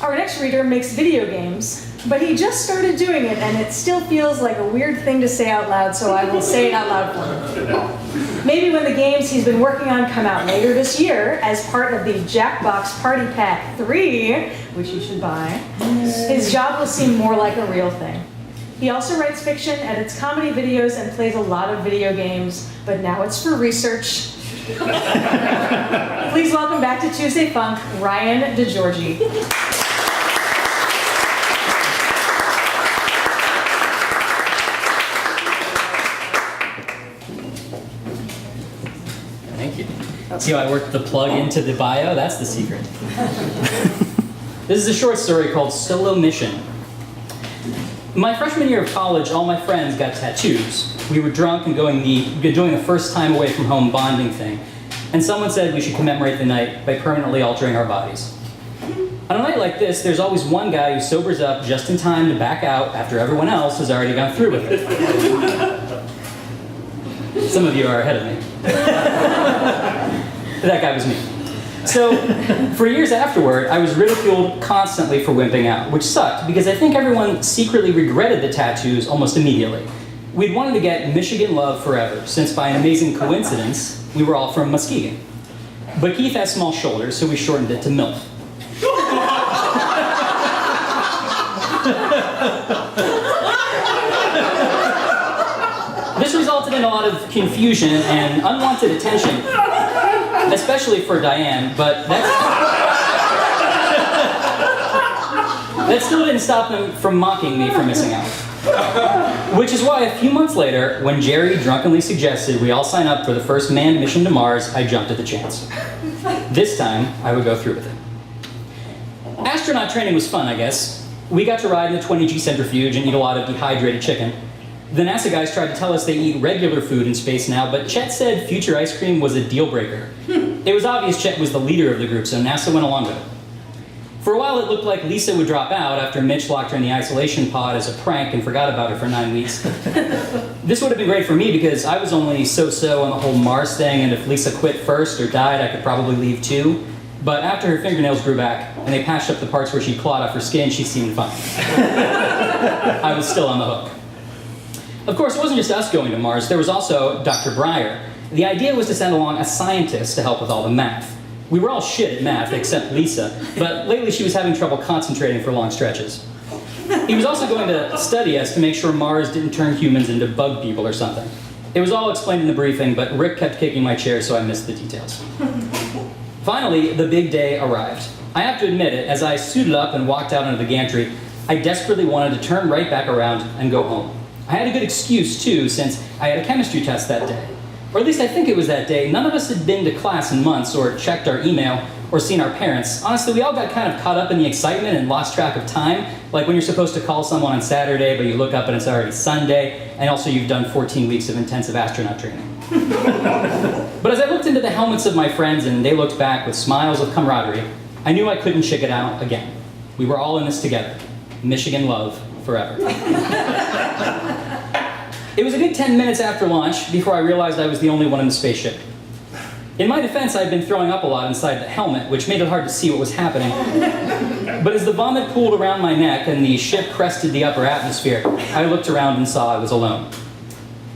Our next reader makes video games, but he just started doing it and it still feels like a weird thing to say out loud, so I will say it out loud for him. Maybe when the games he's been working on come out later this year as part of the Jackbox Party Pack 3, which you should buy, his job will seem more like a real thing. He also writes fiction, edits comedy videos, and plays a lot of video games, but now it's for research. Please welcome back to Tuesday Funk, Ryan DiGiorgi. Thank you. See how I worked the plug into the bio? That's the secret. This is a short story called Solo Mission. My freshman year of college, all my friends got tattoos. We were drunk and doing the first time away from home bonding thing. And someone said we should commemorate the night by permanently altering our bodies. On a night like this, there's always one guy who sobers up just in time to back out after everyone else has already gone through with it. Some of you are ahead of me. That guy was me. So, for years afterward, I was ridiculed constantly for wimping out, which sucked because I think everyone secretly regretted the tattoos almost immediately. We'd wanted to get Michigan love forever, since by an amazing coincidence, we were all from Muskegon. But Keith has small shoulders, so we shortened it to MILF. This resulted in a lot of confusion and unwanted attention, especially for Diane, but that still didn't stop them from mocking me for missing out. Which is why a few months later, when Jerry drunkenly suggested we all sign up for the first manned mission to Mars, I jumped at the chance. This time, I would go through with it. Astronaut training was fun, I guess. We got to ride in the 20G centrifuge and eat a lot of dehydrated chicken. The NASA guys tried to tell us they eat regular food in space now, but Chet said future ice cream was a deal breaker. It was obvious Chet was the leader of the group, so NASA went along with it. For a while, it looked like Lisa would drop out after Mitch locked her in the isolation pod as a prank and forgot about her for 9 weeks. This would have been great for me because I was only so-so on the whole Mars thing, and if Lisa quit first or died, I could probably leave too. But after her fingernails grew back and they patched up the parts where she clawed off her skin, she seemed fine. I was still on the hook. Of course, it wasn't just us going to Mars. There was also Dr. Breyer. The idea was to send along a scientist to help with all the math. We were all shit at math, except Lisa, but lately she was having trouble concentrating for long stretches. He was also going to study us to make sure Mars didn't turn humans into bug people or something. It was all explained in the briefing, but Rick kept kicking my chair, so I missed the details. Finally, the big day arrived. I have to admit it, as I suited up and walked out onto the gantry, I desperately wanted to turn right back around and go home. I had a good excuse, too, since I had a chemistry test that day. Or at least I think it was that day. None of us had been to class in months, or checked our email, or seen our parents. Honestly, we all got kind of caught up in the excitement and lost track of time, like when you're supposed to call someone on Saturday, but you look up and it's already Sunday, and also you've done 14 weeks of intensive astronaut training. But as I looked into the helmets of my friends and they looked back with smiles of camaraderie, I knew I couldn't shake it out again. We were all in this together. Michigan love forever. It was a good 10 minutes after launch before I realized I was the only one in the spaceship. In my defense, I'd been throwing up a lot inside the helmet, which made it hard to see what was happening. But as the vomit pooled around my neck and the ship crested the upper atmosphere, I looked around and saw I was alone.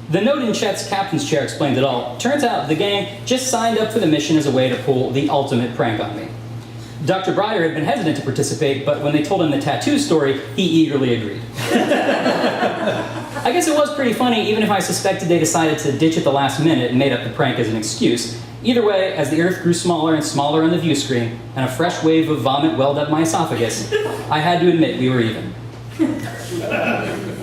The note in Chet's captain's chair explained it all. Turns out the gang just signed up for the mission as a way to pull the ultimate prank on me. Dr. Breyer had been hesitant to participate, but when they told him the tattoo story, he eagerly agreed. I guess it was pretty funny, even if I suspected they decided to ditch at the last minute and made up the prank as an excuse. Either way, as the Earth grew smaller and smaller on the view screen, and a fresh wave of vomit welled up my esophagus, I had to admit we were even.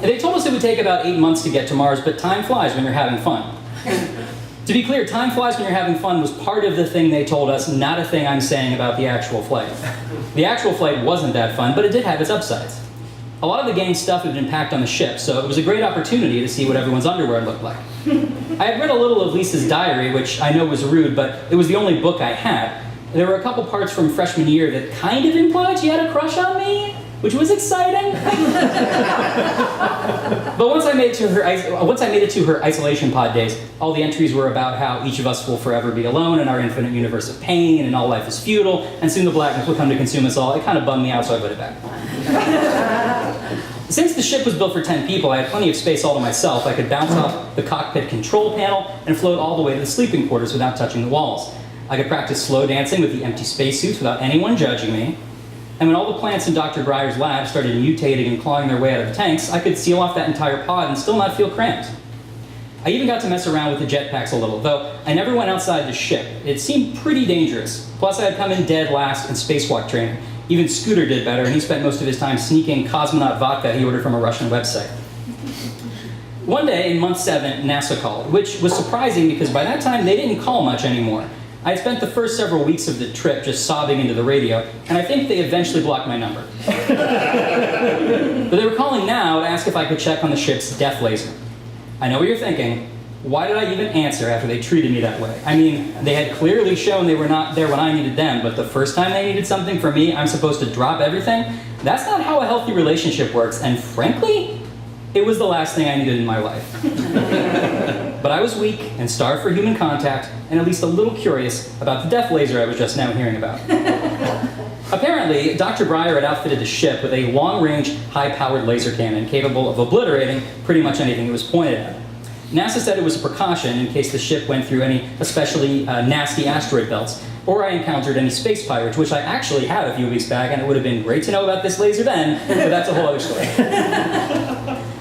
They told us it would take about 8 months to get to Mars, but time flies when you're having fun. To be clear, time flies when you're having fun was part of the thing they told us, not a thing I'm saying about the actual flight. The actual flight wasn't that fun, but it did have its upsides. A lot of the gang's stuff had been packed on the ship, so it was a great opportunity to see what everyone's underwear looked like. I had read a little of Lisa's diary, which I know was rude, but it was the only book I had. There were a couple parts from freshman year that kind of implied she had a crush on me, which was exciting. But once I made it to her isolation pod days, all the entries were about how each of us will forever be alone in our infinite universe of pain, and all life is futile, and soon the blackness will come to consume us all. It kind of bummed me out, so I put it back. Since the ship was built for 10 people, I had plenty of space all to myself. I could bounce off the cockpit control panel and float all the way to the sleeping quarters without touching the walls. I could practice slow dancing with the empty spacesuits without anyone judging me. And when all the plants in Dr. Breyer's lab started mutating and clawing their way out of the tanks, I could seal off that entire pod and still not feel cramped. I even got to mess around with the jetpacks a little, though I never went outside the ship. It seemed pretty dangerous. Plus, I had come in dead last in spacewalk training. Even Scooter did better, and he spent most of his time sneaking cosmonaut vodka he ordered from a Russian website. One day, in month 7, NASA called, which was surprising because by that time they didn't call much anymore. I had spent the first several weeks of the trip just sobbing into the radio, and I think they eventually blocked my number. But they were calling now to ask if I could check on the ship's death laser. I know what you're thinking. Why did I even answer after they treated me that way? I mean, they had clearly shown they were not there when I needed them, but the first time they needed something from me, I'm supposed to drop everything? That's not how a healthy relationship works, and frankly, it was the last thing I needed in my life. But I was weak and starved for human contact, and at least a little curious about the death laser I was just now hearing about. Apparently, Dr. Breyer had outfitted the ship with a long-range, high-powered laser cannon capable of obliterating pretty much anything it was pointed at. NASA said it was a precaution in case the ship went through any especially nasty asteroid belts, or I encountered any space pirates, which I actually had a few weeks back, and it would have been great to know about this laser then, but that's a whole other story.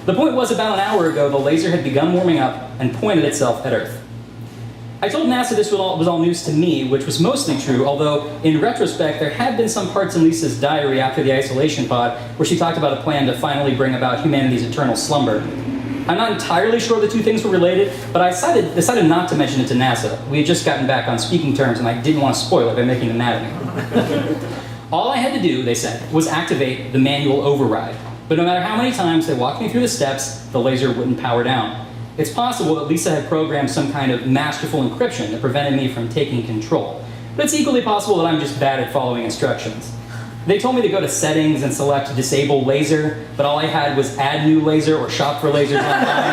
The point was, about an hour ago, the laser had begun warming up and pointed itself at Earth. I told NASA this was all news to me, which was mostly true, although in retrospect, there had been some parts in Lisa's diary after the isolation pod where she talked about a plan to finally bring about humanity's eternal slumber. I'm not entirely sure the two things were related, but I decided not to mention it to NASA. We had just gotten back on speaking terms, and I didn't want to spoil it by making them mad at me. All I had to do, they said, was activate the manual override. But no matter how many times they walked me through the steps, the laser wouldn't power down. It's possible that Lisa had programmed some kind of masterful encryption that prevented me from taking control. But it's equally possible that I'm just bad at following instructions. They told me to go to settings and select disable laser, but all I had was add new laser or shop for lasers online.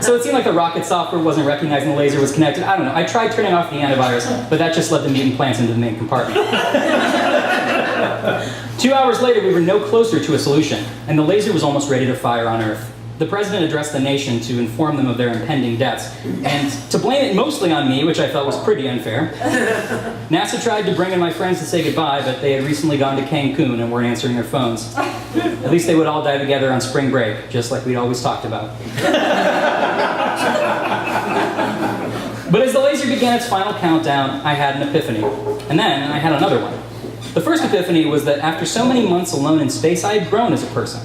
So it seemed like the rocket software wasn't recognizing the laser was connected. I don't know. I tried turning off the antivirus, but that just let the mutant plants into the main compartment. 2 hours later, we were no closer to a solution, and the laser was almost ready to fire on Earth. The president addressed the nation to inform them of their impending deaths, and to blame it mostly on me, which I felt was pretty unfair. NASA tried to bring in my friends to say goodbye, but they had recently gone to Cancun and weren't answering their phones. At least they would all die together on spring break, just like we'd always talked about. But as the laser began its final countdown, I had an epiphany. And then I had another one. The first epiphany was that after so many months alone in space, I had grown as a person.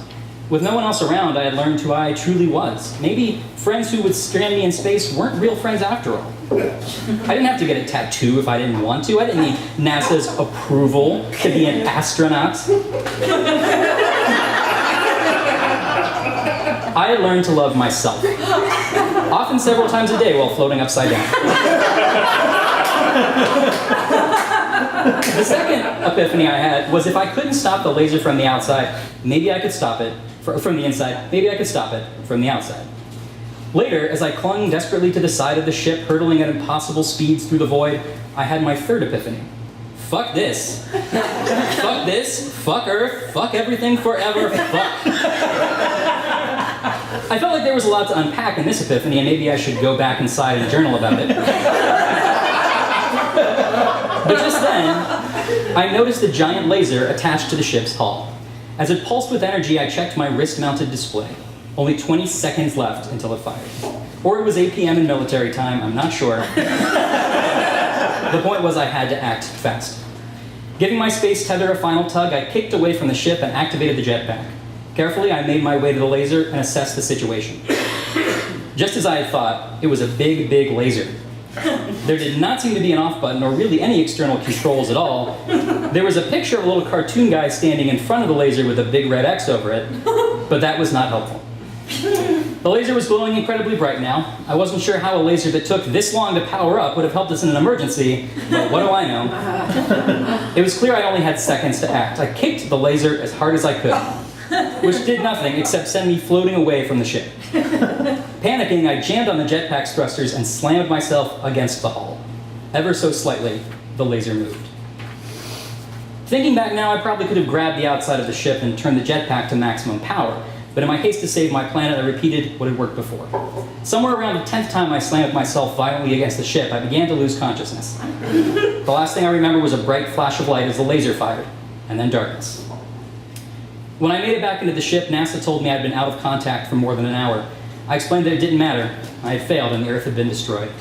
With no one else around, I had learned who I truly was. Maybe friends who would strand me in space weren't real friends after all. I didn't have to get a tattoo if I didn't want to. I didn't need NASA's approval to be an astronaut. I had learned to love myself. Often several times a day while floating upside down. The second epiphany I had was if I couldn't stop the laser from the outside, maybe I could stop it from the inside. Maybe I could stop it from the outside. Later, as I clung desperately to the side of the ship, hurtling at impossible speeds through the void, I had my third epiphany. Fuck this. Fuck this. Fuck Earth. Fuck everything forever. Fuck. I felt like there was a lot to unpack in this epiphany, and maybe I should go back inside and journal about it. But just then, I noticed a giant laser attached to the ship's hull. As it pulsed with energy, I checked my wrist-mounted display. Only 20 seconds left until it fired. Or it was 8 p.m. in military time, I'm not sure. The point was I had to act fast. Giving my space tether a final tug, I kicked away from the ship and activated the jetpack. Carefully, I made my way to the laser and assessed the situation. Just as I had thought, it was a big, big laser. There did not seem to be an off button or really any external controls at all. There was a picture of a little cartoon guy standing in front of the laser with a big red X over it, but that was not helpful. The laser was glowing incredibly bright now. I wasn't sure how a laser that took this long to power up would have helped us in an emergency, but what do I know? It was clear I only had seconds to act. I kicked the laser as hard as I could. which did nothing except send me floating away from the ship. Panicking, I jammed on the jetpack's thrusters and slammed myself against the hull. Ever so slightly, the laser moved. Thinking back now, I probably could have grabbed the outside of the ship and turned the jetpack to maximum power, but in my haste to save my planet, I repeated what had worked before. Somewhere around the 10th time I slammed myself violently against the ship, I began to lose consciousness. The last thing I remember was a bright flash of light as the laser fired, and then darkness. When I made it back into the ship, NASA told me I'd been out of contact for more than an hour. I explained that it didn't matter. I had failed and the Earth had been destroyed.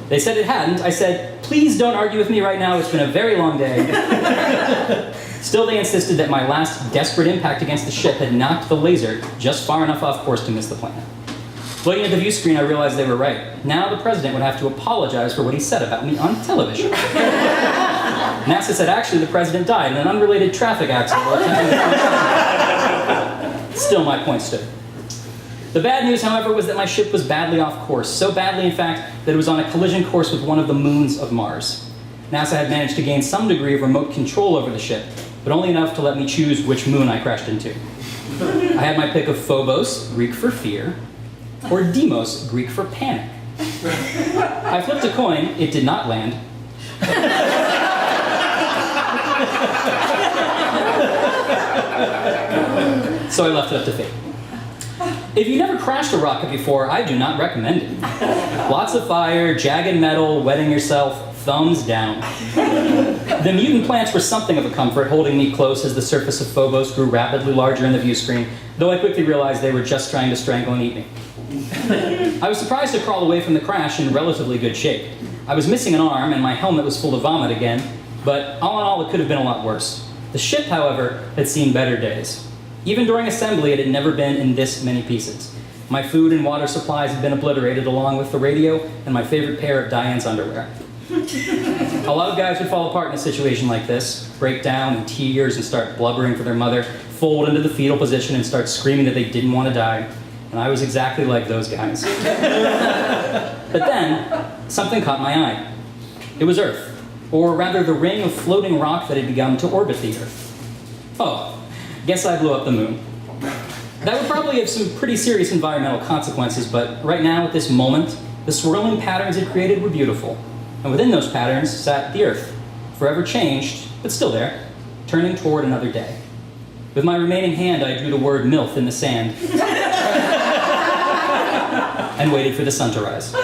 They said it hadn't. I said, please don't argue with me right now. It's been a very long day. Still, they insisted that my last desperate impact against the ship had knocked the laser just far enough off course to miss the planet. Looking at the view screen, I realized they were right. Now the president would have to apologize for what he said about me on television. NASA said actually the president died in an unrelated traffic accident while attending the Still, my point stood. The bad news, however, was that my ship was badly off course. So badly, in fact, that it was on a collision course with one of the moons of Mars. NASA had managed to gain some degree of remote control over the ship, but only enough to let me choose which moon I crashed into. I had my pick of Phobos, Greek for fear, or Deimos, Greek for panic. I flipped a coin, it did not land. So I left it up to fate. If you've never crashed a rocket before, I do not recommend it. Lots of fire, jagged metal, wetting yourself, thumbs down. The mutant plants were something of a comfort, holding me close as the surface of Phobos grew rapidly larger in the view screen, though I quickly realized they were just trying to strangle and eat me. I was surprised to crawl away from the crash in relatively good shape. I was missing an arm, and my helmet was full of vomit again, but all in all, it could have been a lot worse. The ship, however, had seen better days. Even during assembly, it had never been in this many pieces. My food and water supplies had been obliterated along with the radio and my favorite pair of Diane's underwear. A lot of guys would fall apart in a situation like this, break down in tears and start blubbering for their mother, fold into the fetal position and start screaming that they didn't want to die. And I was exactly like those guys. But then, something caught my eye. It was Earth, or rather the ring of floating rock that had begun to orbit the Earth. Oh, guess I blew up the moon. That would probably have some pretty serious environmental consequences, but right now, at this moment, the swirling patterns it created were beautiful. And within those patterns sat the Earth, forever changed, but still there, turning toward another day. With my remaining hand, I drew the word MILF in the sand and waited for the sun to rise.